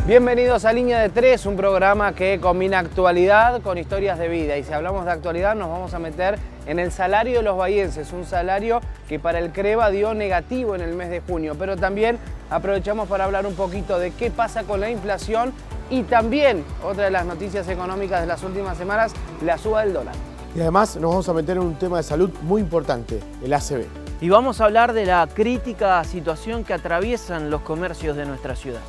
Bienvenidos a Línea de Tres, un programa que combina actualidad con historias de vida. Y si hablamos de actualidad nos vamos a meter en el salario de los bahienses, un salario que para el CREVA dio negativo en el mes de junio. Pero también aprovechamos para hablar un poquito de qué pasa con la inflación y también, otra de las noticias económicas de las últimas semanas, la suba del dólar. Y además nos vamos a meter en un tema de salud muy importante, el ACV. Y vamos a hablar de la crítica situación que atraviesan los comercios de nuestra ciudad.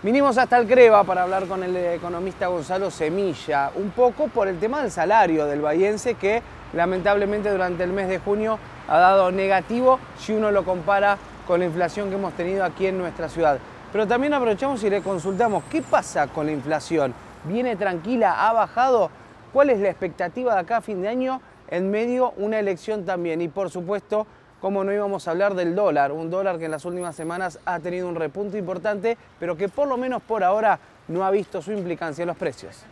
Vinimos hasta el CREVA para hablar con el economista Gonzalo Semilla, un poco por el tema del salario del bahiense que lamentablemente durante el mes de junio ha dado negativo si uno lo compara con la inflación que hemos tenido aquí en nuestra ciudad. Pero también aprovechamos y le consultamos qué pasa con la inflación. ¿Viene tranquila? ¿Ha bajado? ¿Cuál es la expectativa de acá a fin de año? En medio una elección también y por supuesto, cómo no íbamos a hablar del dólar, un dólar que en las últimas semanas ha tenido un repunte importante, pero que por lo menos por ahora no ha visto su implicancia en los precios.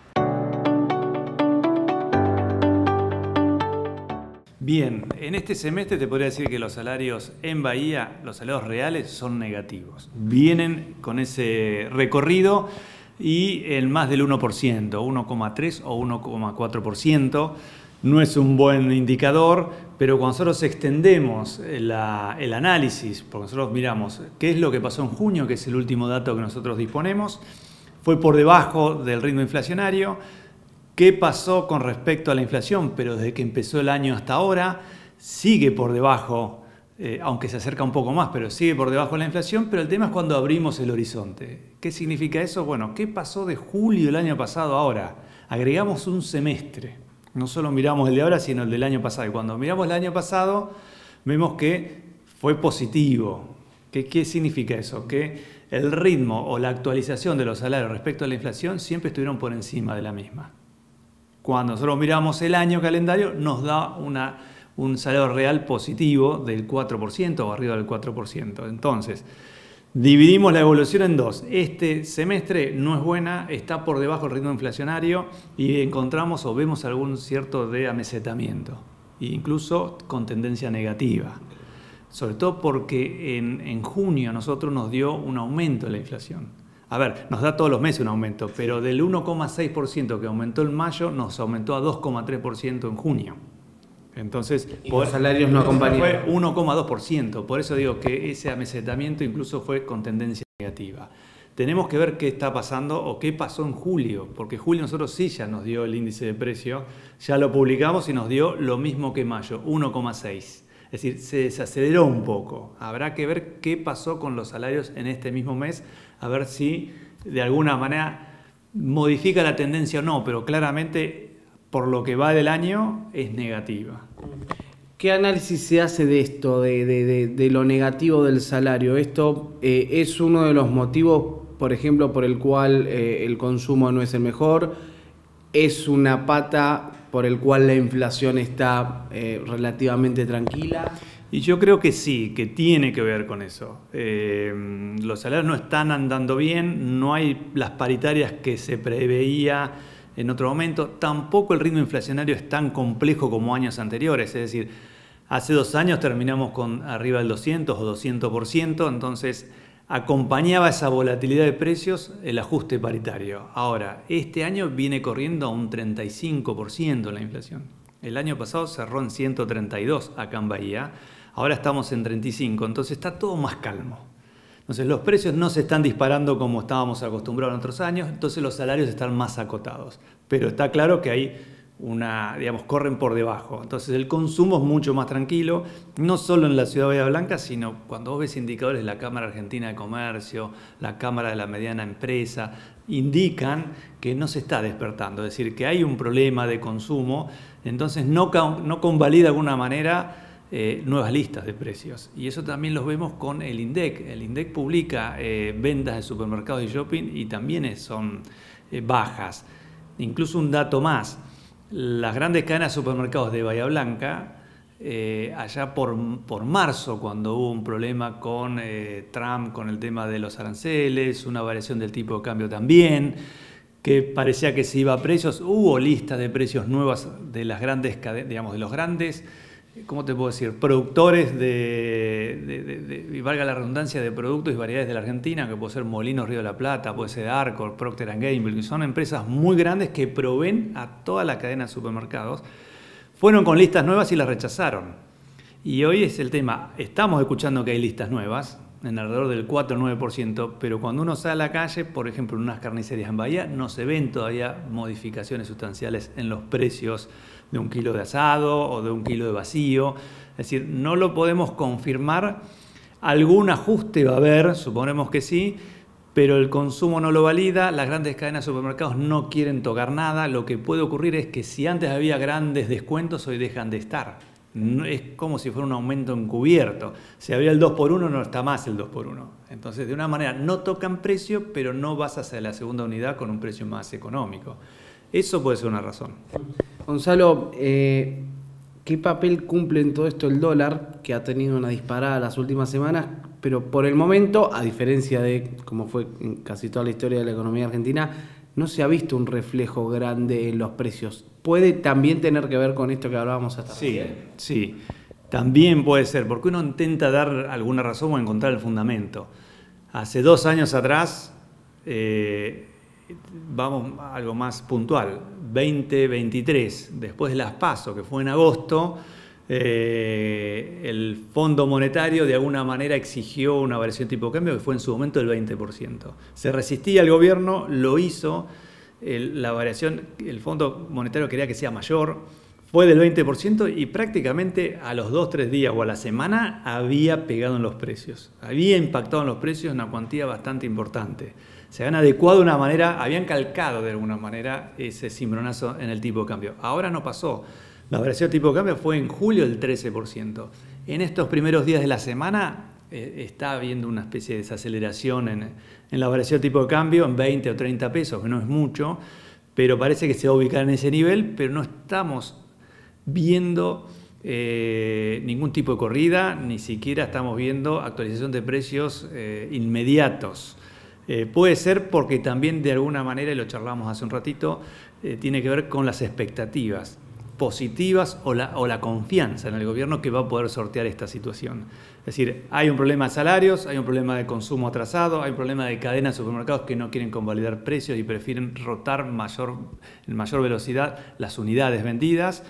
Bien, en este semestre te podría decir que los salarios en Bahía, los salarios reales son negativos. Vienen con ese recorrido y el más del 1%, 1,3 o 1,4%. No es un buen indicador, pero cuando nosotros extendemos el análisis, porque nosotros miramos qué es lo que pasó en junio, que es el último dato que nosotros disponemos, fue por debajo del ritmo inflacionario. ¿Qué pasó con respecto a la inflación? Pero desde que empezó el año hasta ahora sigue por debajo, aunque se acerca un poco más, pero sigue por debajo de la inflación. Pero el tema es cuando abrimos el horizonte. ¿Qué significa eso? Bueno, ¿qué pasó de julio del año pasado a ahora? Agregamos un semestre. No solo miramos el de ahora, sino el del año pasado. Y cuando miramos el año pasado, vemos que fue positivo. ¿Qué significa eso? Que el ritmo o la actualización de los salarios respecto a la inflación siempre estuvieron por encima de la misma. Cuando nosotros miramos el año calendario, nos da un salario real positivo del 4% o arriba del 4%. Entonces, dividimos la evolución en dos. Este semestre no es buena, está por debajo del ritmo inflacionario y encontramos o vemos algún cierto de amesetamiento, incluso con tendencia negativa. Sobre todo porque en junio a nosotros nos dio un aumento de la inflación. A ver, nos da todos los meses un aumento, pero del 1,6% que aumentó en mayo nos aumentó a 2,3% en junio. Entonces, los salarios no acompañaron. Fue 1,2%. Por eso digo que ese amesetamiento incluso fue con tendencia negativa. Tenemos que ver qué está pasando o qué pasó en julio, porque julio nosotros sí ya nos dio el índice de precio, ya lo publicamos y nos dio lo mismo que mayo, 1,6%. Es decir, se desaceleró un poco. Habrá que ver qué pasó con los salarios en este mismo mes, a ver si de alguna manera modifica la tendencia o no, pero claramente por lo que va del año es negativa. ¿Qué análisis se hace de esto, de lo negativo del salario? ¿Esto es uno de los motivos, por ejemplo, por el cual el consumo no es el mejor? ¿Es una pata por el cual la inflación está relativamente tranquila? Y yo creo que sí, que tiene que ver con eso. Los salarios no están andando bien, no hay las paritarias que se preveía en otro momento. Tampoco el ritmo inflacionario es tan complejo como años anteriores. Es decir, hace 2 años terminamos con arriba del 200 o 200%, entonces acompañaba esa volatilidad de precios el ajuste paritario. Ahora, este año viene corriendo a un 35% la inflación. El año pasado cerró en 132 acá en Bahía, ahora estamos en 35, entonces está todo más calmo. Entonces los precios no se están disparando como estábamos acostumbrados en otros años, entonces los salarios están más acotados. Pero está claro que hay corren por debajo. Entonces el consumo es mucho más tranquilo, no solo en la ciudad de Bahía Blanca, sino cuando vos ves indicadores de la Cámara Argentina de Comercio, la Cámara de la Mediana Empresa, indican que no se está despertando, es decir, que hay un problema de consumo, entonces no convalida de alguna manera nuevas listas de precios. Y eso también lo vemos con el INDEC. El INDEC publica ventas de supermercados y shopping y también son bajas. Incluso un dato más. Las grandes cadenas de supermercados de Bahía Blanca, allá por marzo, cuando hubo un problema con Trump, con el tema de los aranceles, una variación del tipo de cambio también, que parecía que se iba a precios, hubo listas de precios nuevas de las grandes cadenas, digamos, de los grandes ¿cómo te puedo decir? Productores y valga la redundancia, de productos y variedades de la Argentina, que puede ser Molinos Río de la Plata, puede ser Arcor, Procter & Gamble, que son empresas muy grandes que proveen a toda la cadena de supermercados, fueron con listas nuevas y las rechazaron. Y hoy es el tema, estamos escuchando que hay listas nuevas, en alrededor del 4 o 9%, pero cuando uno sale a la calle, por ejemplo en unas carnicerías en Bahía, no se ven todavía modificaciones sustanciales en los precios de 1 kilo de asado o de 1 kilo de vacío. Es decir, no lo podemos confirmar. Algún ajuste va a haber, suponemos que sí, pero el consumo no lo valida, las grandes cadenas de supermercados no quieren tocar nada. Lo que puede ocurrir es que si antes había grandes descuentos, hoy dejan de estar. Es como si fuera un aumento encubierto. Si había el 2x1, no está más el 2x1. Entonces, de una manera, no tocan precio, pero no vas hacia la segunda unidad con un precio más económico. Eso puede ser una razón. Gonzalo, ¿qué papel cumple en todo esto el dólar, que ha tenido una disparada las últimas semanas? Pero por el momento, a diferencia de como fue en casi toda la historia de la economía argentina, no se ha visto un reflejo grande en los precios. ¿Puede también tener que ver con esto que hablábamos hasta ahora? Sí, también puede ser, porque uno intenta dar alguna razón o encontrar el fundamento. Hace 2 años atrás, vamos a algo más puntual, 2023, después de las PASO, que fue en agosto, el Fondo Monetario de alguna manera exigió una variación tipo de cambio que fue en su momento del 20%. Se resistía el gobierno, lo hizo, la variación, el Fondo Monetario quería que sea mayor, fue del 20% y prácticamente a los 2-3 días o a la semana había pegado en los precios, había impactado en los precios una cuantía bastante importante. Se habían adecuado de una manera, habían calcado de alguna manera ese cimbronazo en el tipo de cambio. Ahora no pasó. La variación tipo de cambio fue en julio del 13%. En estos primeros días de la semana está habiendo una especie de desaceleración en la variación tipo de cambio en 20 o 30 pesos, que no es mucho, pero parece que se va a ubicar en ese nivel, pero no estamos viendo ningún tipo de corrida, ni siquiera estamos viendo actualización de precios inmediatos. Puede ser porque también de alguna manera, y lo charlamos hace un ratito, tiene que ver con las expectativas positivas o la confianza en el gobierno que va a poder sortear esta situación. Es decir, hay un problema de salarios, hay un problema de consumo atrasado, hay un problema de cadenas de supermercados que no quieren convalidar precios y prefieren rotar en mayor velocidad las unidades vendidas.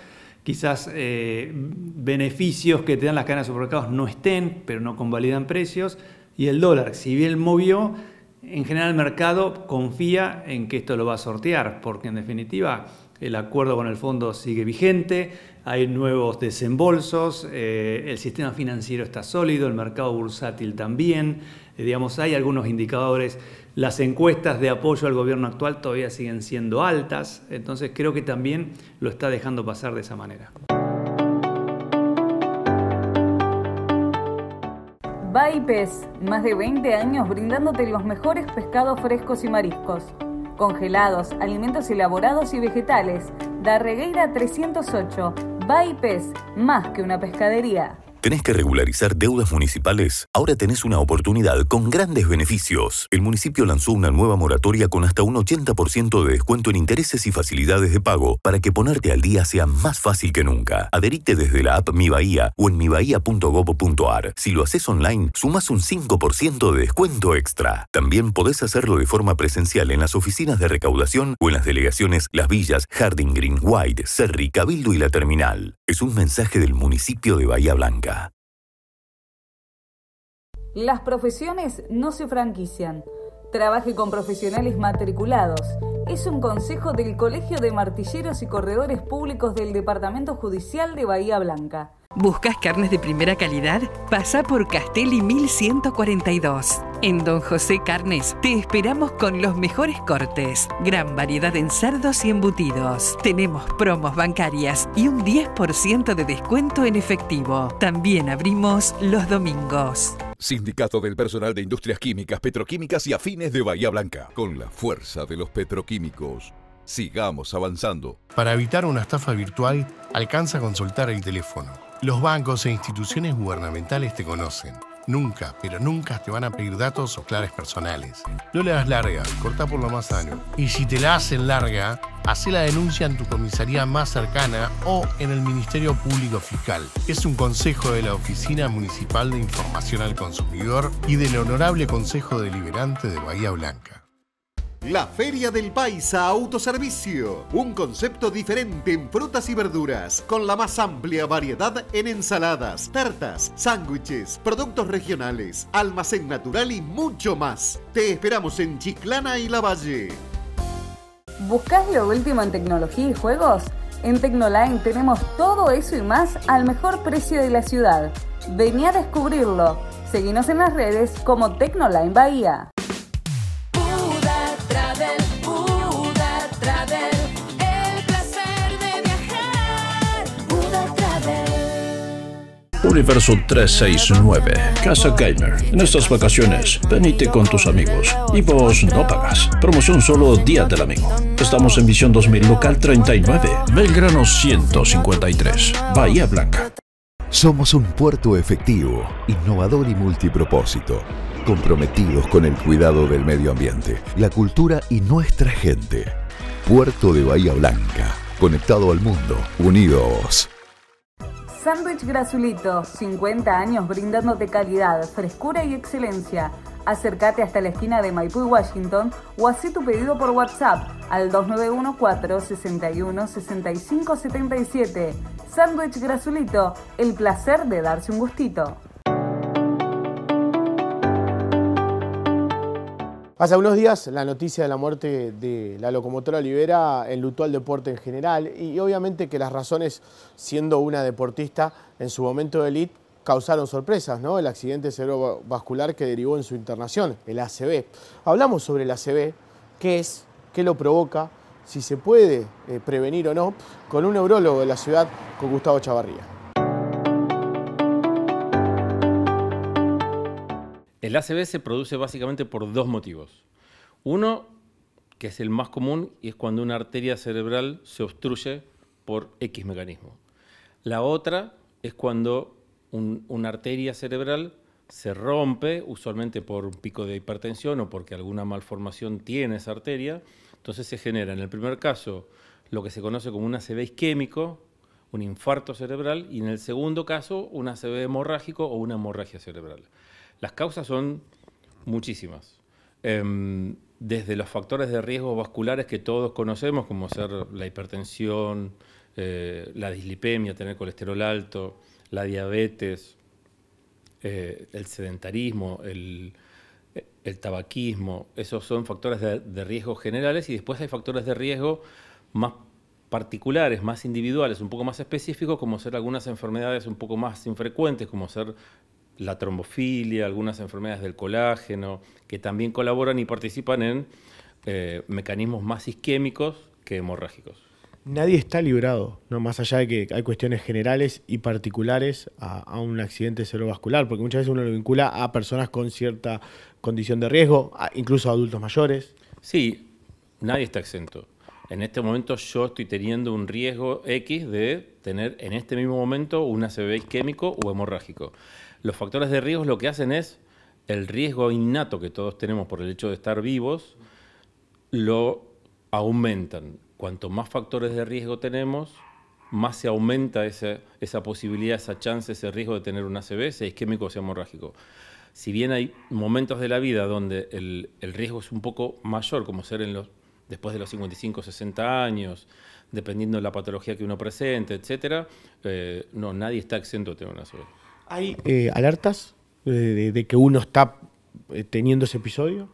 Quizás beneficios que te dan las cadenas de supermercados no estén, pero no convalidan precios. Y el dólar, si bien movió, en general el mercado confía en que esto lo va a sortear, porque en definitiva el acuerdo con el fondo sigue vigente, hay nuevos desembolsos, el sistema financiero está sólido, el mercado bursátil también, digamos, hay algunos indicadores, las encuestas de apoyo al gobierno actual todavía siguen siendo altas, entonces creo que también lo está dejando pasar de esa manera. Bahía Pez, más de 20 años brindándote los mejores pescados frescos y mariscos. Congelados, alimentos elaborados y vegetales. Darregueira 308. Bahía Pez, más que una pescadería. ¿Tenés que regularizar deudas municipales? Ahora tenés una oportunidad con grandes beneficios. El municipio lanzó una nueva moratoria con hasta un 80% de descuento en intereses y facilidades de pago para que ponerte al día sea más fácil que nunca. Adherite desde la app Mi Bahía o en mibahía.gov.ar. Si lo haces online, sumás un 5% de descuento extra. También podés hacerlo de forma presencial en las oficinas de recaudación o en las delegaciones Las Villas, Harding Green, White, Cerri, Cabildo y La Terminal. Es un mensaje del municipio de Bahía Blanca. Las profesiones no se franquician. Trabaje con profesionales matriculados. Es un consejo del Colegio de Martilleros y Corredores Públicos del Departamento Judicial de Bahía Blanca. ¿Buscas carnes de primera calidad? Pasa por Castelli 1142. En Don José Carnes te esperamos con los mejores cortes, gran variedad en cerdos y embutidos. Tenemos promos bancarias y un 10% de descuento en efectivo. También abrimos los domingos. Sindicato del Personal de Industrias Químicas, Petroquímicas y Afines de Bahía Blanca. Con la fuerza de los petroquímicos. Sigamos avanzando. Para evitar una estafa virtual, alcanza a consultar el teléfono. Los bancos e instituciones gubernamentales te conocen. Nunca, pero nunca te van a pedir datos o claves personales. No le das larga, cortá por lo más sano. Y si te la hacen larga, Hacé la denuncia en tu comisaría más cercana o en el Ministerio Público Fiscal. Es un consejo de la Oficina Municipal de Información al Consumidor y del Honorable Consejo Deliberante de Bahía Blanca. La Feria del Paisa Autoservicio, un concepto diferente en frutas y verduras, con la más amplia variedad en ensaladas, tartas, sándwiches, productos regionales, almacén natural y mucho más. Te esperamos en Chiclana y Lavalle. ¿Buscás lo último en tecnología y juegos? En Tecnoline tenemos todo eso y más al mejor precio de la ciudad. Vení a descubrirlo. Seguinos en las redes como Tecnoline Bahía. Universo 369, Casa Gamer. En estas vacaciones, venite con tus amigos. Y vos no pagas. Promoción solo Día del Amigo. Estamos en Visión 2000, local 39, Belgrano 153, Bahía Blanca. Somos un puerto efectivo, innovador y multipropósito, comprometidos con el cuidado del medio ambiente, la cultura y nuestra gente. Puerto de Bahía Blanca, conectado al mundo, unidos. Sándwich Grazulito, 50 años brindándote calidad, frescura y excelencia. Acércate hasta la esquina de Maipú y Washington o hacé tu pedido por WhatsApp al 2914-61-6577. Sándwich Grazulito, el placer de darse un gustito. Hace unos días la noticia de la muerte de la locomotora Olivera enlutó al deporte en general y obviamente que las razones, siendo una deportista en su momento de élite, causaron sorpresas, ¿no? El accidente cerebrovascular que derivó en su internación, el ACV. Hablamos sobre el ACV, qué es, qué lo provoca, si se puede prevenir o no, con un neurólogo de la ciudad, con Gustavo Chavarría. El ACV se produce básicamente por dos motivos. Uno, que es el más común, y es cuando una arteria cerebral se obstruye por X mecanismo. La otra es cuando una arteria cerebral se rompe, usualmente por un pico de hipertensión o porque alguna malformación tiene esa arteria. Entonces se genera, en el primer caso, lo que se conoce como un ACV isquémico, un infarto cerebral, y en el segundo caso, un ACV hemorrágico o una hemorragia cerebral. Las causas son muchísimas. Desde los factores de riesgo vasculares que todos conocemos, como ser la hipertensión, la dislipemia, tener colesterol alto, la diabetes, el sedentarismo, el tabaquismo, esos son factores de riesgo generales, y después hay factores de riesgo más particulares, más individuales, un poco más específicos, como ser algunas enfermedades un poco más infrecuentes, como ser la trombofilia, algunas enfermedades del colágeno, que también colaboran y participan en mecanismos más isquémicos que hemorrágicos. Nadie está librado, ¿no? Más allá de que hay cuestiones generales y particulares a un accidente cerebrovascular, porque muchas veces uno lo vincula a personas con cierta condición de riesgo, incluso a adultos mayores. Sí, nadie está exento. En este momento yo estoy teniendo un riesgo X de tener en este mismo momento un ACV isquémico o hemorrágico. Los factores de riesgo lo que hacen es el riesgo innato que todos tenemos por el hecho de estar vivos, lo aumentan. Cuanto más factores de riesgo tenemos, más se aumenta esa posibilidad, esa chance, ese riesgo de tener un ACV, sea isquémico o sea hemorrágico. Si bien hay momentos de la vida donde el riesgo es un poco mayor, como ser después de los 55, 60 años, dependiendo de la patología que uno presente, etc., no, nadie está exento de tener un ACV. ¿Hay alertas de que uno está teniendo ese episodio?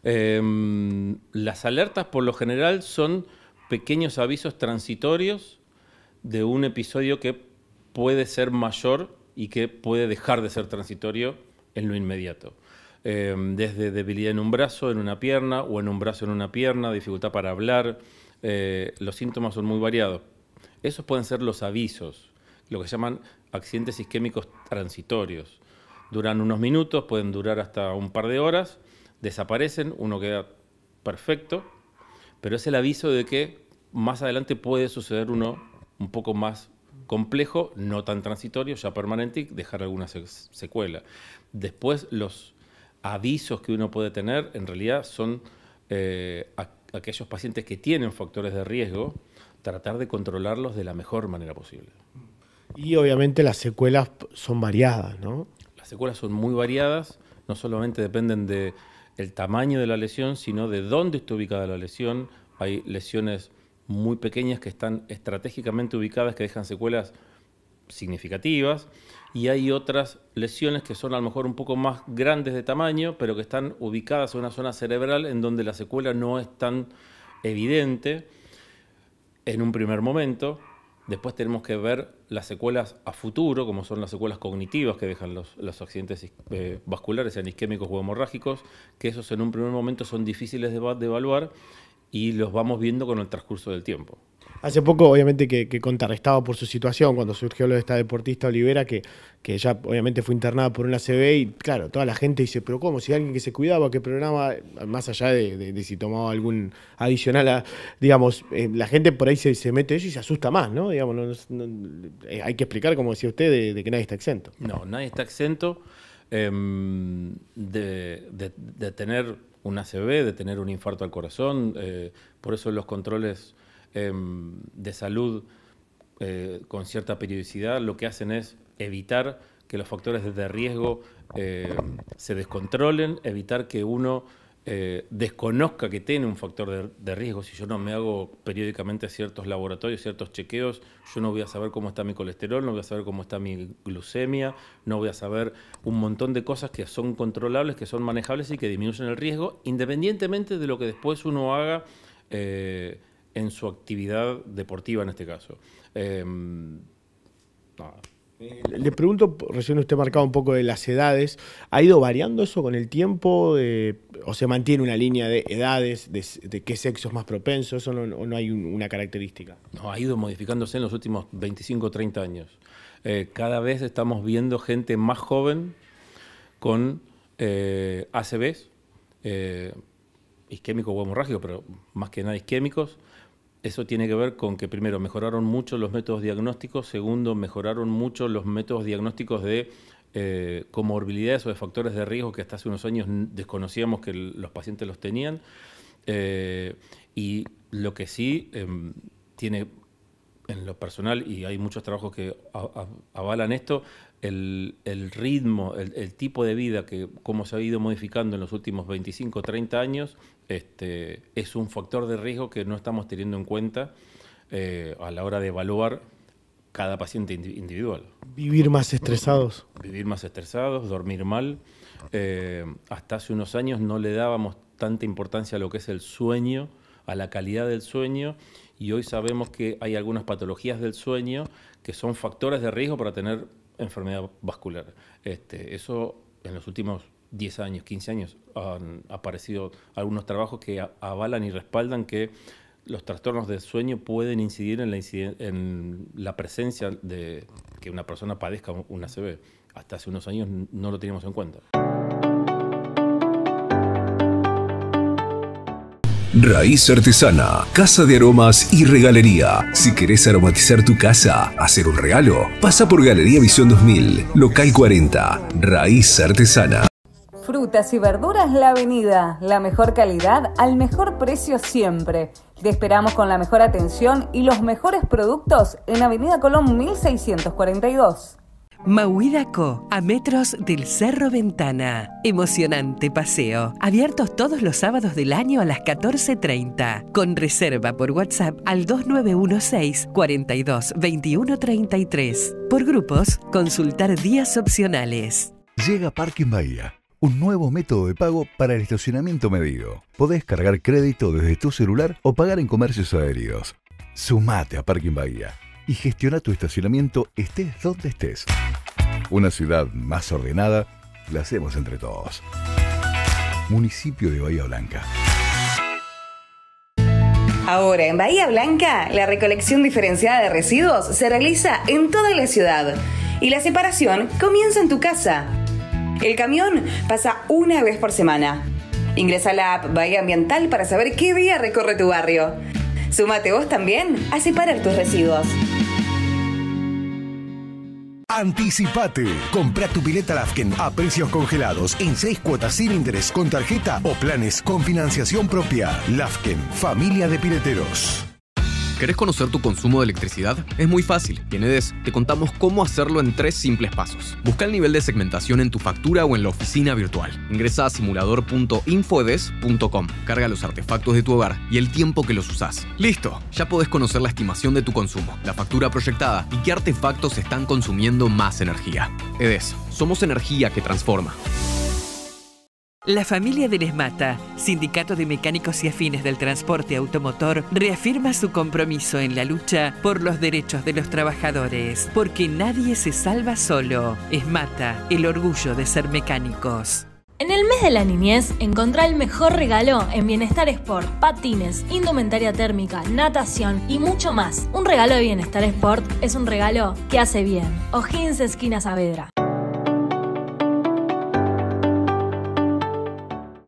Las alertas por lo general son pequeños avisos transitorios de un episodio que puede ser mayor y que puede dejar de ser transitorio en lo inmediato. Desde debilidad en un brazo, en una pierna, o en un brazo, en una pierna, dificultad para hablar. Los síntomas son muy variados. Esos pueden ser los avisos, lo que llaman accidentes isquémicos transitorios. Duran unos minutos, pueden durar hasta un par de horas, desaparecen, uno queda perfecto, pero es el aviso de que más adelante puede suceder uno un poco más complejo, no tan transitorio, ya permanente, y dejar alguna secuela. Después, los avisos que uno puede tener en realidad son aquellos pacientes que tienen factores de riesgo, tratar de controlarlos de la mejor manera posible. Y obviamente las secuelas son variadas, ¿no? Las secuelas son muy variadas, no solamente dependen del tamaño de la lesión, sino de dónde está ubicada la lesión. Hay lesiones muy pequeñas que están estratégicamente ubicadas, que dejan secuelas significativas, y hay otras lesiones que son a lo mejor un poco más grandes de tamaño, pero que están ubicadas en una zona cerebral en donde la secuela no es tan evidente en un primer momento. Después tenemos que ver las secuelas a futuro, como son las secuelas cognitivas que dejan los accidentes vasculares, sean isquémicos o hemorrágicos, que esos en un primer momento son difíciles de evaluar y los vamos viendo con el transcurso del tiempo. Hace poco, obviamente, que contrarrestaba por su situación, cuando surgió lo de esta deportista Olivera, que ella obviamente fue internada por una ACV, y claro, toda la gente dice, pero ¿cómo? Si alguien que se cuidaba, que programa, más allá de si tomaba algún adicional, digamos, la gente por ahí se mete eso y se asusta más, ¿no? Digamos, hay que explicar, como decía usted, de que nadie está exento. No, nadie está exento de tener un ACV, de tener un infarto al corazón, por eso los controles de salud con cierta periodicidad lo que hacen es evitar que los factores de riesgo se descontrolen, evitar que uno desconozca que tiene un factor de riesgo. Si yo no me hago periódicamente ciertos laboratorios, ciertos chequeos, yo no voy a saber cómo está mi colesterol, no voy a saber cómo está mi glucemia, no voy a saber un montón de cosas que son controlables, que son manejables y que disminuyen el riesgo, independientemente de lo que después uno haga en su actividad deportiva en este caso. Le pregunto, recién usted marcaba un poco de las edades, ¿ha ido variando eso con el tiempo? ¿O se mantiene una línea de edades, de qué sexo es más propenso? ¿Eso no hay una característica? No, ha ido modificándose en los últimos 25 o 30 años. Cada vez estamos viendo gente más joven con ACVs, isquémicos o hemorrágicos, pero más que nada isquémicos. Eso tiene que ver con que, primero, mejoraron mucho los métodos diagnósticos, segundo, mejoraron mucho los métodos diagnósticos de comorbilidades o de factores de riesgo que hasta hace unos años desconocíamos que los pacientes los tenían. Y lo que sí tiene en lo personal, y hay muchos trabajos que avalan esto, el ritmo, el tipo de vida, que cómo se ha ido modificando en los últimos 25 o 30 años, es un factor de riesgo que no estamos teniendo en cuenta a la hora de evaluar cada paciente individual. ¿Vivir más estresados? Vivir más estresados, dormir mal. Hasta hace unos años no le dábamos tanta importancia a lo que es el sueño, a la calidad del sueño, y hoy sabemos que hay algunas patologías del sueño que son factores de riesgo para tener enfermedad vascular. Eso en los últimos 10 años, 15 años, han aparecido algunos trabajos que avalan y respaldan que los trastornos del sueño pueden incidir en la presencia de que una persona padezca un ACV. Hasta hace unos años no lo teníamos en cuenta. Raíz Artesana, casa de aromas y regalería. Si querés aromatizar tu casa, hacer un regalo, pasa por Galería Visión 2000, local 40, Raíz Artesana. Frutas y verduras La Avenida, la mejor calidad al mejor precio siempre. Te esperamos con la mejor atención y los mejores productos en Avenida Colón 1642. Mauidaco, a metros del Cerro Ventana. Emocionante paseo. Abiertos todos los sábados del año a las 14:30. Con reserva por WhatsApp al 2916 42 21 33. Por grupos, consultar días opcionales. Llega Parking Bahía, un nuevo método de pago para el estacionamiento medido. Podés cargar crédito desde tu celular o pagar en comercios adheridos. Sumate a Parking Bahía y gestiona tu estacionamiento estés donde estés. Una ciudad más ordenada la hacemos entre todos. Municipio de Bahía Blanca. Ahora en Bahía Blanca, la recolección diferenciada de residuos se realiza en toda la ciudad y la separación comienza en tu casa. El camión pasa una vez por semana. Ingresa a la app Bahía Ambiental para saber qué día recorre tu barrio. Súmate vos también a separar tus residuos. Anticipate. Compra tu pileta Lafken a precios congelados en 6 cuotas sin interés con tarjeta o planes con financiación propia. Lafken, familia de pileteros. ¿Querés conocer tu consumo de electricidad? Es muy fácil. En EDES te contamos cómo hacerlo en 3 simples pasos. Busca el nivel de segmentación en tu factura o en la oficina virtual. Ingresa a simulador.infoedes.com. Carga los artefactos de tu hogar y el tiempo que los usás. ¡Listo! Ya podés conocer la estimación de tu consumo, la factura proyectada y qué artefactos están consumiendo más energía. EDES. Somos energía que transforma. La familia de Lesmata, Sindicato de Mecánicos y Afines del Transporte Automotor, reafirma su compromiso en la lucha por los derechos de los trabajadores, porque nadie se salva solo. Esmata, el orgullo de ser mecánicos. En el mes de la niñez, encontrá el mejor regalo en Bienestar Sport, patines, indumentaria térmica, natación y mucho más. Un regalo de Bienestar Sport es un regalo que hace bien. O'Higgins, esquina Saavedra.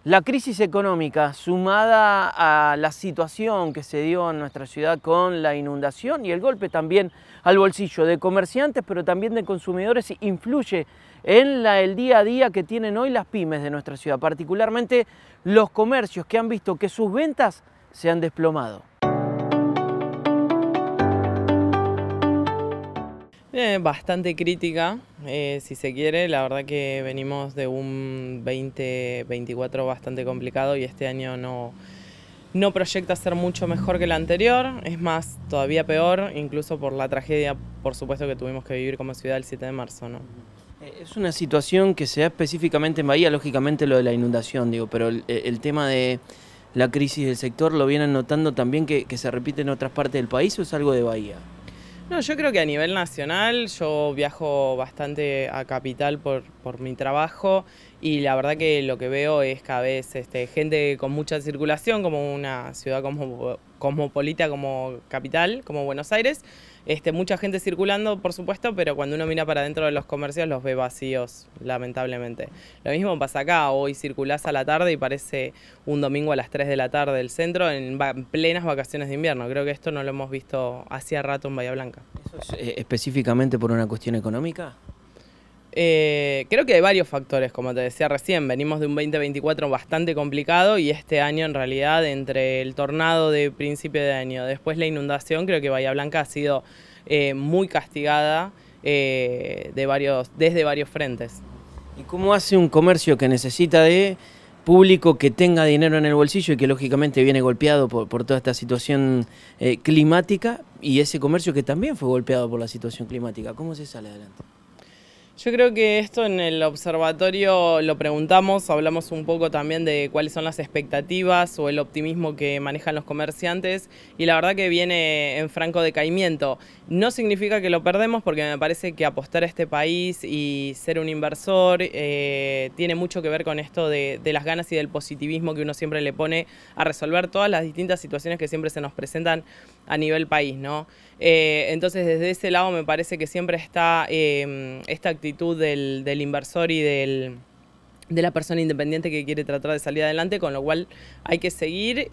La crisis económica, sumada a la situación que se dio en nuestra ciudad con la inundación y el golpe también al bolsillo de comerciantes, pero también de consumidores, influye en el día a día que tienen hoy las pymes de nuestra ciudad, particularmente los comercios que han visto que sus ventas se han desplomado. Bastante crítica, si se quiere. La verdad que venimos de un 2024 bastante complicado y este año no proyecta ser mucho mejor que el anterior. Es más, todavía peor, incluso por la tragedia, por supuesto, que tuvimos que vivir como ciudad el 7 de marzo, ¿no? Es una situación que se da específicamente en Bahía, lógicamente lo de la inundación, digo, pero el tema de la crisis del sector, ¿lo vienen notando también que se repite en otras partes del país o es algo de Bahía? No, yo creo que a nivel nacional, yo viajo bastante a Capital por mi trabajo y la verdad que lo que veo es cada vez gente con mucha circulación, como una ciudad cosmopolita como Capital, como Buenos Aires. Mucha gente circulando, por supuesto, pero cuando uno mira para dentro de los comercios los ve vacíos, lamentablemente. Lo mismo pasa acá, hoy circulás a la tarde y parece un domingo a las 3 de la tarde el centro en plenas vacaciones de invierno. Creo que esto no lo hemos visto hacía rato en Bahía Blanca. ¿Eso es específicamente por una cuestión económica? Creo que hay varios factores, como te decía recién, venimos de un 2024 bastante complicado y este año en realidad entre el tornado de principio de año, después la inundación, creo que Bahía Blanca ha sido muy castigada desde varios frentes. ¿Y cómo hace un comercio que necesita de público que tenga dinero en el bolsillo y que lógicamente viene golpeado por toda esta situación climática y ese comercio que también fue golpeado por la situación climática? ¿Cómo se sale adelante? Yo creo que esto en el observatorio lo preguntamos, hablamos un poco también de cuáles son las expectativas o el optimismo que manejan los comerciantes y la verdad que viene en franco decaimiento. No significa que lo perdemos porque me parece que apostar a este país y ser un inversor tiene mucho que ver con esto de las ganas y del positivismo que uno siempre le pone a resolver todas las distintas situaciones que siempre se nos presentan a nivel país, ¿no? Entonces desde ese lado me parece que siempre está esta actitud del inversor y de la persona independiente que quiere tratar de salir adelante, con lo cual hay que seguir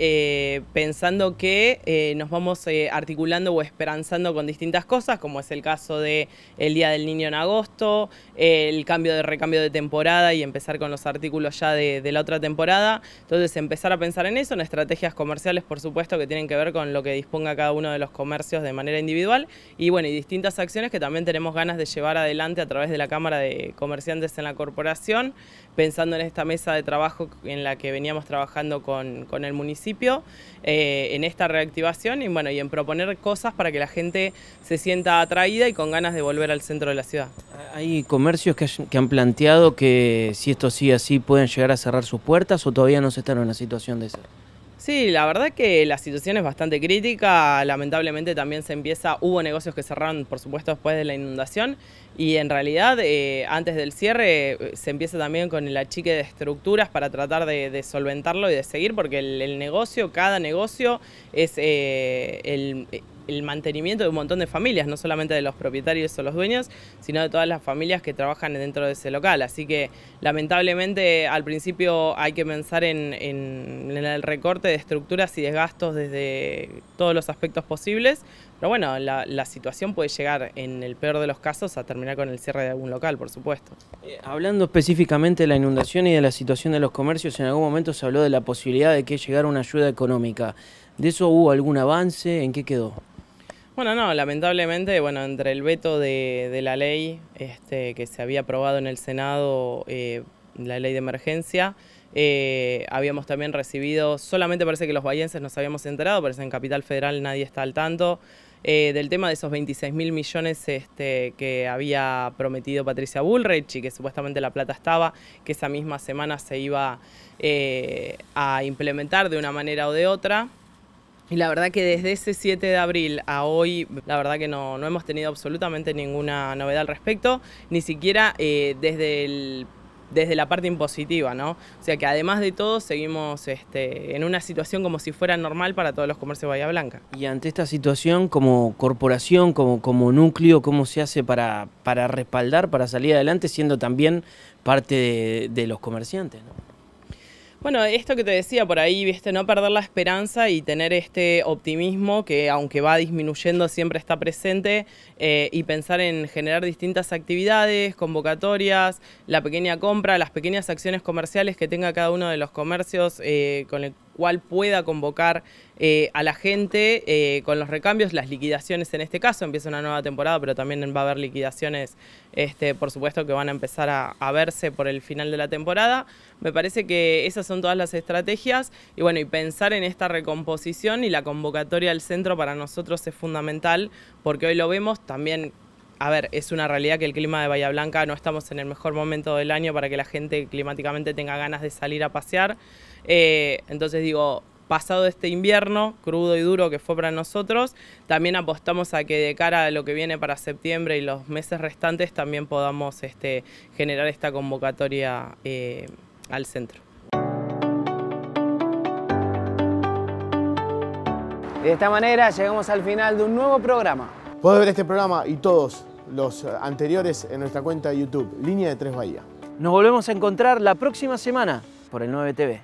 pensando que nos vamos articulando o esperanzando con distintas cosas, como es el caso del Día del Niño en agosto, el recambio de temporada y empezar con los artículos ya de la otra temporada. Entonces empezar a pensar en eso, en estrategias comerciales, por supuesto, que tienen que ver con lo que disponga cada uno de los comercios de manera individual y bueno, y distintas acciones que también tenemos ganas de llevar adelante a través de la Cámara de Comerciantes en la corporación, pensando en esta mesa de trabajo en la que veníamos trabajando con el municipio, en esta reactivación y bueno, y en proponer cosas para que la gente se sienta atraída y con ganas de volver al centro de la ciudad. ¿Hay comercios que han planteado que si esto sigue así pueden llegar a cerrar sus puertas o todavía no se están en la situación de ser? Sí, la verdad que la situación es bastante crítica, lamentablemente también hubo negocios que cerraron por supuesto después de la inundación y en realidad antes del cierre se empieza también con el achique de estructuras para tratar de solventarlo y de seguir porque el negocio, cada negocio es el mantenimiento de un montón de familias, no solamente de los propietarios o los dueños, sino de todas las familias que trabajan dentro de ese local. Así que lamentablemente al principio hay que pensar en el recorte de estructuras y desgastos desde todos los aspectos posibles, pero bueno, la situación puede llegar en el peor de los casos a terminar con el cierre de algún local, por supuesto. Hablando específicamente de la inundación y de la situación de los comercios, en algún momento se habló de la posibilidad de que llegara una ayuda económica. ¿De eso hubo algún avance? ¿En qué quedó? Bueno, no, lamentablemente, bueno, entre el veto de la ley que se había aprobado en el Senado, la ley de emergencia, habíamos también recibido, solamente parece que los bahienses nos habíamos enterado, parece que en Capital Federal nadie está al tanto, del tema de esos 26.000 millones que había prometido Patricia Bullrich y que supuestamente la plata estaba, que esa misma semana se iba a implementar de una manera o de otra. Y la verdad que desde ese 7 de abril a hoy, la verdad que no hemos tenido absolutamente ninguna novedad al respecto, ni siquiera desde la parte impositiva, ¿no? O sea que además de todo seguimos en una situación como si fuera normal para todos los comercios de Bahía Blanca. Y ante esta situación, como corporación, como núcleo, ¿cómo se hace para respaldar, para salir adelante, siendo también parte de los comerciantes, ¿no? Bueno, esto que te decía por ahí, ¿viste? No perder la esperanza y tener este optimismo que aunque va disminuyendo siempre está presente, y pensar en generar distintas actividades, convocatorias, la pequeña compra, las pequeñas acciones comerciales que tenga cada uno de los comercios con el cual pueda convocar a la gente con los recambios, las liquidaciones en este caso. Empieza una nueva temporada, pero también va a haber liquidaciones, por supuesto, que van a empezar a verse por el final de la temporada. Me parece que esas son todas las estrategias y bueno, y pensar en esta recomposición y la convocatoria al centro para nosotros es fundamental porque hoy lo vemos también. A ver, es una realidad que el clima de Bahía Blanca no estamos en el mejor momento del año para que la gente climáticamente tenga ganas de salir a pasear. Entonces digo, pasado este invierno crudo y duro que fue para nosotros, también apostamos a que de cara a lo que viene para septiembre y los meses restantes también podamos generar esta convocatoria al centro. De esta manera llegamos al final de un nuevo programa. Podés ver este programa y todos los anteriores en nuestra cuenta de YouTube, Línea de Tres Bahía. Nos volvemos a encontrar la próxima semana por el 9TV.